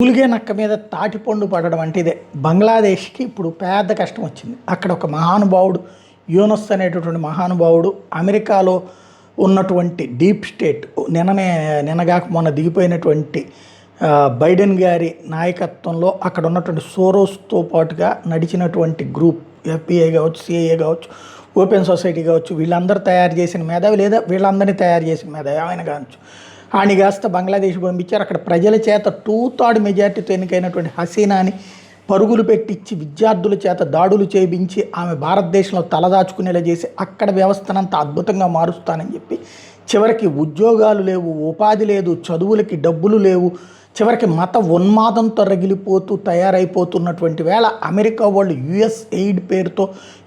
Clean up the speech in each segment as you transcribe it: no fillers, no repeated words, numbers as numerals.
మూలిగే నక్క మీద తాటిపండు పడడం అంటే ఇదే. బంగ్లాదేశ్కి ఇప్పుడు పెద్ద కష్టం వచ్చింది. అక్కడ ఒక మహానుభావుడు యూనస్ అనేటటువంటి మహానుభావుడు అమెరికాలో ఉన్నటువంటి డీప్ స్టేట్ నిన్నగాక మొన్న దిగిపోయినటువంటి బైడెన్ గారి నాయకత్వంలో అక్కడ ఉన్నటువంటి సోరోస్తో పాటుగా నడిచినటువంటి గ్రూప్ ఎఫ్బిఐ కావచ్చు, సిఐఏ కావచ్చు, ఓపెన్ సొసైటీ కావచ్చు, వీళ్ళందరూ తయారు చేసిన మేధావి లేదా వీళ్ళందరినీ తయారు చేసిన మేధావి ఏమైనా కావచ్చు. ఆయన కాస్త బంగ్లాదేశ్ పంపించారు. అక్కడ ప్రజల చేత 2/3 మెజార్టీతో ఎన్నికైనటువంటి హసీనాని పరుగులు పెట్టించి విద్యార్థుల చేత దాడులు చేయించి ఆమె భారతదేశంలో తలదాచుకునేలా చేసి అక్కడ వ్యవస్థనంతా అద్భుతంగా మారుస్తానని చెప్పి చివరికి ఉద్యోగాలు లేవు, ఉపాధి లేదు, చదువులకి డబ్బులు లేవు, చివరికి మత ఉన్మాదంతో రగిలిపోతూ తయారైపోతున్నటువంటి వేళ అమెరికా వాళ్ళు యుఎస్ ఎయిడ్ పేరుతో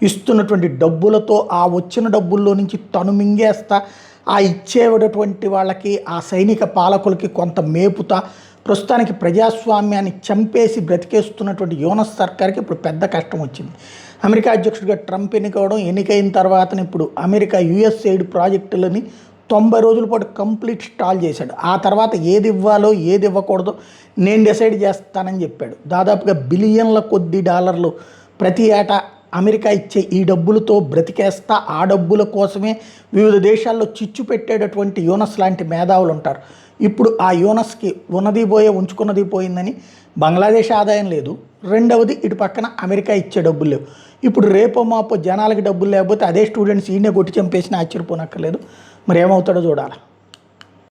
ఇస్తున్నటువంటి డబ్బులతో ఆ వచ్చిన డబ్బుల్లో నుంచి తను మింగేస్తా ఆ ఇచ్చేటటువంటి వాళ్ళకి ఆ సైనిక పాలకులకి కొంత మేపుతా ప్రస్తుతానికి ప్రజాస్వామ్యాన్ని చంపేసి బ్రతికేస్తున్నటువంటి యూనస్ సర్కార్కి ఇప్పుడు పెద్ద కష్టం వచ్చింది. అమెరికా అధ్యక్షుడిగా ట్రంప్ ఎన్నికైన తర్వాత ఇప్పుడు అమెరికా యుఎస్ ఎయిడ్ ప్రాజెక్టులని 90 రోజుల పాటు కంప్లీట్ స్టాల్ చేశాడు. ఆ తర్వాత ఏది ఇవ్వాలో ఏది ఇవ్వకూడదో నేను డిసైడ్ చేస్తానని చెప్పాడు. దాదాపుగా బిలియన్ల కొద్ది డాలర్లు ప్రతి ఏటా అమెరికా ఇచ్చే ఈ డబ్బులతో బ్రతికేస్తా ఆ డబ్బుల కోసమే వివిధ దేశాల్లో చిచ్చు పెట్టేటటువంటి యూనస్ లాంటి మేధావులు ఉంటారు. ఇప్పుడు ఆ యూనస్కి ఉన్నది పోయే ఉంచుకున్నది పోయిందని బంగ్లాదేశ్ ఆదాయం లేదు, రెండవది ఇటు పక్కన అమెరికా ఇచ్చే డబ్బులు లేవు. ఇప్పుడు రేపో మాపో జనాలకి డబ్బులు లేకపోతే అదే స్టూడెంట్స్ ఈయనే కొట్టి చంపేసినా ఆశ్చర్యపోనక్కర్లేదు. మరి ఏమవుతాడో చూడాలి.